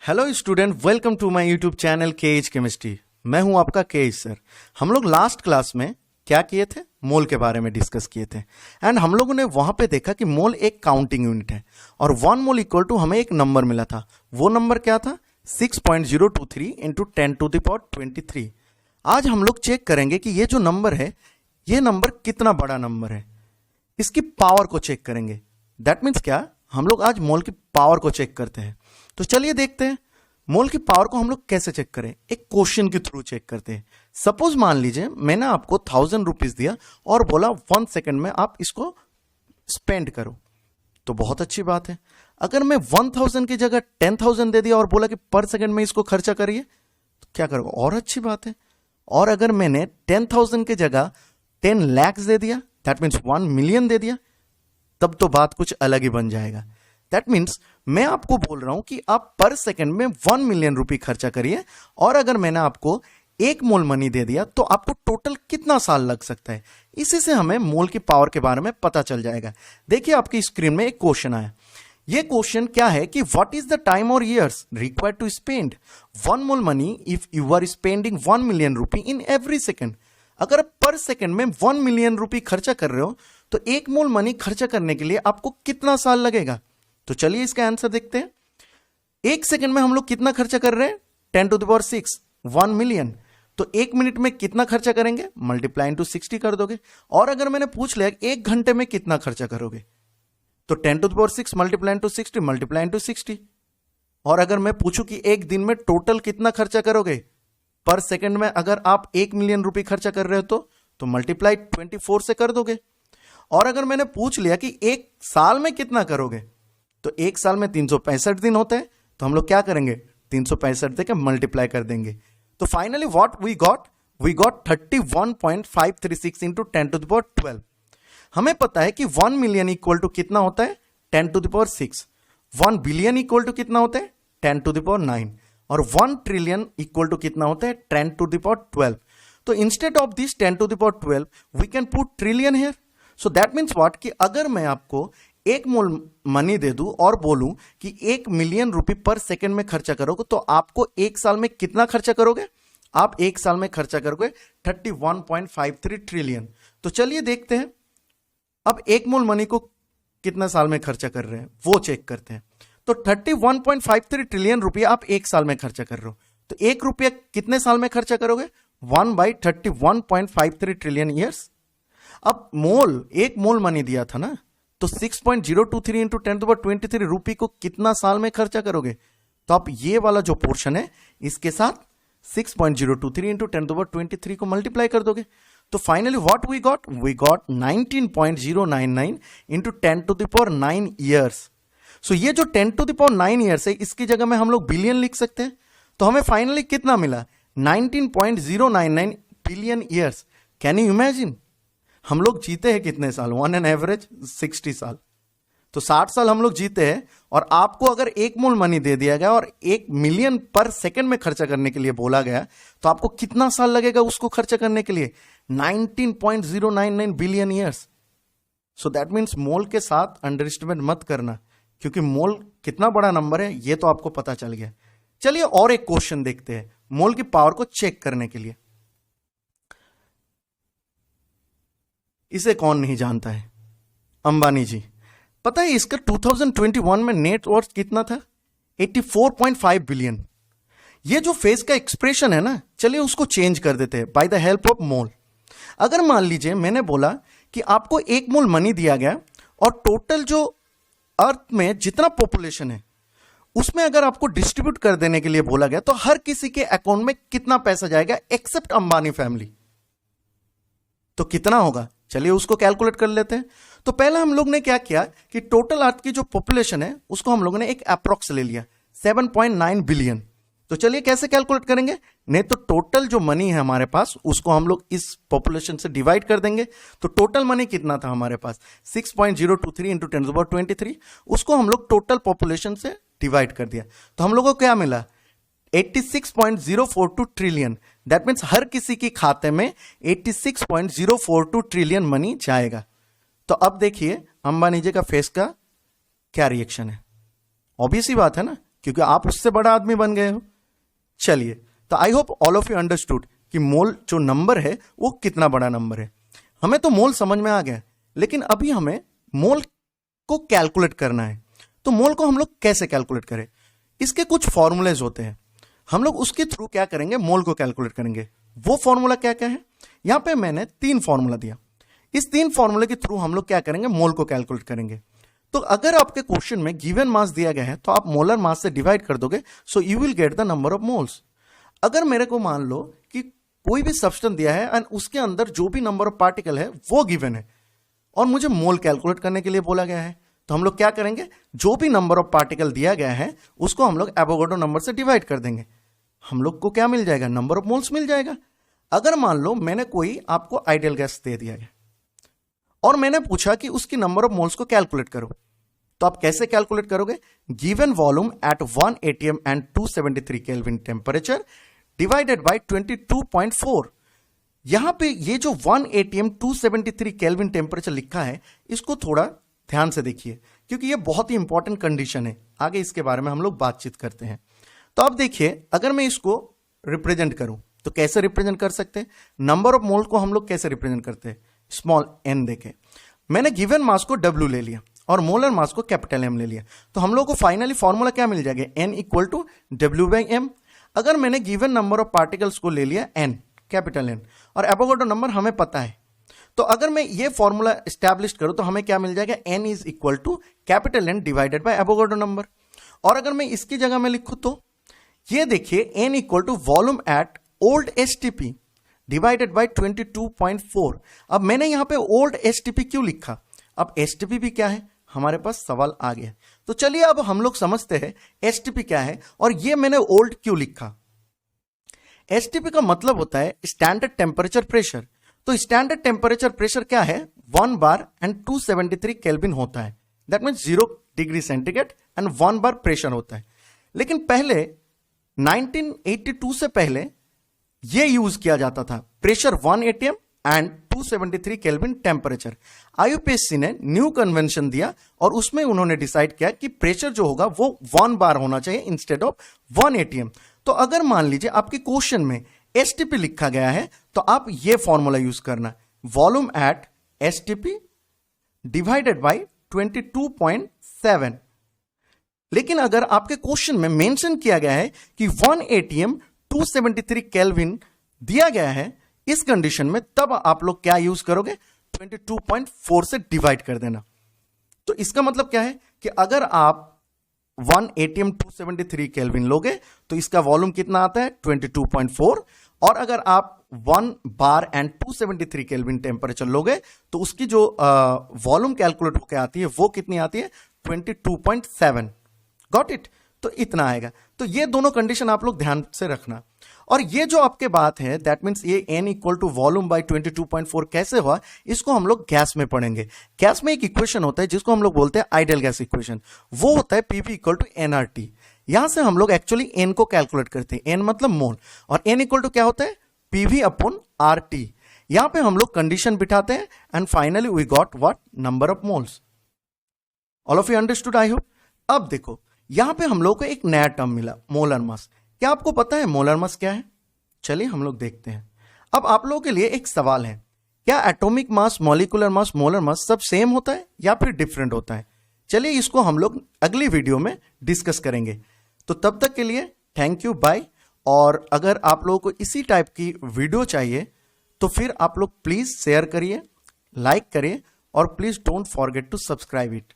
Hello student, welcome to my YouTube channel KH chemistry. मैं हूं आपका केएच सर। हम लोग लास्ट क्लास में क्या किए थे? मोल के बारे में डिस्कस किए थे एंड हम लोगों ने वहां पे देखा कि मोल एक काउंटिंग यूनिट है और 1 मोल इक्वल टू हमें एक नंबर मिला था। वो नंबर क्या था? 6.023 इंटू 10⁻23। आज हम लोग चेक करेंगे कि ये जो नंबर है, ये नंबर कितना बड़ा नंबर है। इसकी पावर को चेक करेंगे। दैट मीन्स क्या? हम लोग आज मोल की पावर को चेक करते हैं। तो चलिए देखते हैं मोल की पावर को हम लोग कैसे चेक करें। एक क्वेश्चन के थ्रू चेक करते हैं। सपोज मान लीजिए मैंने आपको 1000 रुपीज दिया और बोला 1 सेकंड में आप इसको स्पेंड करो, तो बहुत अच्छी बात है। अगर मैं 1000 की जगह 10,000 दे दिया और बोला कि पर सेकंड में इसको खर्चा करिए, तो क्या करोगे? और अच्छी बात है। और अगर मैंने 10,000 की जगह 10 लाख दे दिया, दैट मीन्स 1 मिलियन दे दिया, तब तो बात कुछ अलग ही बन जाएगा। दैट मीन्स मैं आपको बोल रहा हूं कि आप पर सेकंड में 1 मिलियन रुपए खर्चा करिए और अगर मैंने आपको 1 मोल मनी दे दिया तो आपको टोटल कितना साल लग सकता है। इसी से हमें मोल की पावर के बारे में पता चल जाएगा। देखिए आपकी स्क्रीन में एक क्वेश्चन आया। ये क्वेश्चन क्या है कि व्हाट इज द टाइम और years required to spend 1 mole money if you are spending 1 million rupee in every second. अगर आप पर सेकंड में 1 मिलियन रुपी खर्चा कर रहे हो तो 1 मोल मनी खर्चा करने के लिए आपको कितना साल लगेगा। तो चलिए इसका आंसर देखते हैं। 1 सेकंड में हम लोग कितना खर्चा कर रहे हैं? 10⁻6 1 मिलियन। तो 1 मिनट में कितना खर्चा करेंगे? मल्टीप्लाई इंटू 60 कर दोगे। और अगर मैंने पूछ लिया 1 घंटे में कितना खर्चा करोगे, तो 10⁻6 मल्टीप्लाई इंटू 60 मल्टीप्लाई इंटू 60। और अगर मैं पूछूं कि 1 दिन में टोटल कितना खर्चा करोगे पर सेकंड में, अगर आप 1 मिलियन रुपए खर्चा कर रहे हो तो मल्टीप्लाई 24 से कर दोगे। और अगर मैंने पूछ लिया कि 1 साल में कितना करोगे, तो 1 साल में 365 दिन होते हैं, तो हम लोग क्या करेंगे? 365 देके मल्टीप्लाई कर देंगे। तो finally what we got 31.536 into 10⁻12। हमें पता है कि 1 मिलियन इक्वल टू कितना होता है? 10⁻6। 1 बिलियन इक्वल टू कितना होता है? 10⁻9। और 1 ट्रिलियन इक्वल टू कितना होता है? 10⁻12। तो instead of this 10⁻12 we can put trillion here. So that means what कि अगर मैं आपको 1 मोल मनी दे दूं और बोलूं कि 1 मिलियन रुपए पर सेकंड में खर्चा करोगे, तो आपको 1 साल में कितना खर्चा करोगे? आप 1 साल में खर्चा करोगे 31.53 ट्रिलियन। तो चलिए देखते हैं अब 1 मोल मनी को कितना साल में खर्चा कर रहे हैं वो चेक करते हैं। तो 31.53 ट्रिलियन रुपया आप 1 साल में खर्चा कर रहे हो, तो 1 रुपया कितने साल में खर्चा करोगे? 1/31.53 ट्रिलियन ईयर्स। अब मोल 1 मोल मनी दिया था ना, तो 6.023 इंटू 10⁻23 रुपये को कितना साल में खर्चा करोगे? तो आप ये वाला जो पोर्शन है इसके साथ 6.023 इंटू 10⁻23 को मल्टीप्लाई कर दोगे। तो finally what we got 19.099 into 10⁻9 years. So ये जो 10⁻9 ईयर्स है, इसकी जगह में हम लोग बिलियन लिख सकते हैं। तो हमें फाइनली कितना मिला? 19.099 billion years. Can you imagine? हम लोग जीते हैं कितने साल? 1 एन एवरेज 60 साल। तो 60 साल हम लोग जीते हैं। और आपको अगर 1 मोल मनी दे दिया गया और 1 मिलियन पर सेकंड में खर्चा करने के लिए बोला गया, तो आपको कितना साल लगेगा उसको खर्चा करने के लिए? 19.099 billion years. So that means mole के साथ अंडर एस्टिमेट मत करना, क्योंकि मोल कितना बड़ा नंबर है ये तो आपको पता चल गया। चलिए और एक क्वेश्चन देखते हैं मोल की पावर को चेक करने के लिए। इसे कौन नहीं जानता है? अंबानी जी। पता है इसका 2021 में नेट वर्थ कितना था? 84.5 बिलियन। ये जो फेस का एक्सप्रेशन है ना, चलिए उसको चेंज कर देते हैं by the help of mole. अगर मान लीजिए मैंने बोला कि आपको 1 मोल मनी दिया गया और टोटल जो अर्थ में जितना पॉपुलेशन है उसमें अगर आपको डिस्ट्रीब्यूट कर देने के लिए बोला गया, तो हर किसी के अकाउंट में कितना पैसा जाएगा एक्सेप्ट अंबानी फैमिली? तो कितना होगा? चलिए उसको कैलकुलेट कर लेते हैं। तो पहला हम लोग ने क्या किया कि टोटल अर्थ की जो पॉपुलेशन है उसको हम लोगों ने एक अप्रॉक्स ले लिया 7.9 बिलियन। तो चलिए कैसे कैलकुलेट करेंगे? नहीं तो टोटल जो मनी है हमारे पास उसको हम लोग इस पॉपुलेशन से डिवाइड कर देंगे। तो टोटल मनी कितना था हमारे पास? 6.023 इंटू 10⁻23। उसको हम लोग टोटल पॉपुलेशन से डिवाइड कर दिया, तो हम लोगों को क्या मिला? 86.042 ट्रिलियन। दैट मीन्स हर किसी के खाते में 86.042 ट्रिलियन मनी जाएगा। तो अब देखिए अंबानी जी का फेस का क्या रिएक्शन है। ऑब्वियस ही बात है ना, क्योंकि आप उससे बड़ा आदमी बन गए हो। चलिए, तो I hope all of you understood कि मोल जो नंबर है वो कितना बड़ा नंबर है। हमें तो मोल समझ में आ गया, लेकिन अभी हमें मोल को कैलकुलेट करना है। तो मोल को हम लोग कैसे कैलकुलेट करें? इसके कुछ फॉर्मूलेज होते हैं, हम लोग उसके थ्रू क्या करेंगे, मोल को कैलकुलेट करेंगे। वो फॉर्मूला क्या क्या है? यहां पे मैंने 3 फॉर्मूला दिया। इस 3 फॉर्मूले के थ्रू हम लोग क्या करेंगे, मोल को कैलकुलेट करेंगे। तो अगर आपके क्वेश्चन में गिवन मास दिया गया है तो आप मोलर मास से डिवाइड कर दोगे, so you will get the number of moles. अगर मेरे को मान लो कि कोई भी सब्सटेंस दिया है एंड उसके अंदर जो भी नंबर ऑफ पार्टिकल है वो गिवन है और मुझे मोल कैलकुलेट करने के लिए बोला गया है, तो हम लोग क्या करेंगे, जो भी नंबर ऑफ पार्टिकल दिया गया है उसको हम लोग एवोगाड्रो नंबर से डिवाइड कर देंगे। हम लोग को क्या मिल जाएगा, नंबर ऑफ मोल्स मिल जाएगा। अगर मान लो मैंने कोई आपको आइडियल गैस दे दिया है और मैंने पूछा कि उसकी नंबर ऑफ मोल्स को कैलकुलेट करो, तो आप कैसे कैलकुलेट करोगे? Given volume at 1 atm and 273 kelvin temperature divided by 22.4। यहां पे ये जो 1 atm 273 केल्विन टेम्परेचर लिखा है, इसको थोड़ा ध्यान से देखिए क्योंकि ये बहुत ही इंपॉर्टेंट कंडीशन है। आगे इसके बारे में हम लोग बातचीत करते हैं। तो अब देखिए, अगर मैं इसको रिप्रेजेंट करूं तो कैसे रिप्रेजेंट कर सकते हैं? नंबर ऑफ मोल को हम लोग कैसे रिप्रेजेंट करते हैं? स्मॉल n देखें, मैंने गिवन मास को W ले लिया और मोलर मास को कैपिटल M ले लिया, तो हम लोग को फाइनली फॉर्मूला क्या मिल जाएगा, N इक्वल टू W/M। अगर मैंने गिवन नंबर ऑफ पार्टिकल्स को ले लिया N, कैपिटल N, और एवोगाड्रो नंबर हमें पता है, तो अगर मैं ये फॉर्मूला एस्टैब्लिश करूं तो हमें क्या मिल जाएगा, N is equal to capital N divided by Avogadro number. और अगर मैं इसकी जगह में लिखूं तो ये देखिए, N equal to volume at old STP divided by 22.4। अब मैंने यहां पे ओल्ड STP क्यों लिखा? अब STP भी क्या है, हमारे पास सवाल आ गया। तो चलिए अब हम लोग समझते हैं STP क्या है और ये मैंने ओल्ड क्यों लिखा। STP का मतलब होता है स्टैंडर्ड टेम्परेचर प्रेशर। तो स्टैंडर्ड टेम्परेचर प्रेशर क्या है, 1 बार एंड 273 केल्विन होता है। That means 0 degree centigrade and 1 bar pressure होता है। लेकिन पहले 1982 से पहले ये यूज किया जाता था, pressure 1 atm and 273 kelvin temperature. IUPAC ने न्यू कन्वेंशन दिया और उसमें उन्होंने डिसाइड किया कि प्रेशर जो होगा वो 1 बार होना चाहिए इंस्टेड ऑफ 1 atm। तो अगर मान लीजिए आपके क्वेश्चन में STP लिखा गया है तो आप ये फॉर्मूला यूज करना, volume at STP divided bye 22.7। लेकिन अगर आपके क्वेश्चन में मेंशन किया गया है कि 1 atm 273 केल्विन दिया गया है, इस कंडीशन में तब आप लोग क्या यूज करोगे, 22.4 से डिवाइड कर देना। तो इसका मतलब क्या है कि अगर आप 1 atm 273 केल्विन लोगे तो इसका वॉल्यूम कितना आता है, 22.4। और अगर आप 1 बार एंड 273 केल्विन टेम्परेचर लोगे तो उसकी जो वॉल्यूम कैलकुलेट होकर आती है वो कितनी आती है, 22.7। Got it? तो इतना आएगा। तो ये दोनों कंडीशन आप लोग ध्यान से रखना। और ये जो आपके बात है, दैट मीन्स ये N equal to volume by 22.4 कैसे हुआ, इसको हम लोग गैस में पढ़ेंगे। गैस में एक इक्वेशन होता है जिसको हम लोग बोलते हैं आइडियल गैस इक्वेशन, वो होता है PV इक्वल टू nRT। यहां से हम लोग एक्चुअली N को कैलकुलेट करते हैं, N मतलब मोल, और N इक्वल टू क्या होता है, PV अपॉन RT। यहां पे हम लोग कंडीशन बिठाते हैं and finally we got what, number of moles. All of you understood I hope. अब देखो यहां पे हम लोग को एक नया टर्म मिला, मोलर मास। क्या आपको पता है मोलर मास क्या है? चलिए हम लोग देखते हैं। अब आप लोगों के लिए एक सवाल है, क्या atomic mass, molecular mass, molar mass सब सेम होता है या फिर डिफरेंट होता है? चलिए इसको हम लोग अगली वीडियो में डिस्कस करेंगे। तो तब तक के लिए थैंक यू, बाय। और अगर आप लोगों को इसी टाइप की वीडियो चाहिए तो फिर आप लोग प्लीज शेयर करिए, लाइक करिए और please don't forget to subscribe it.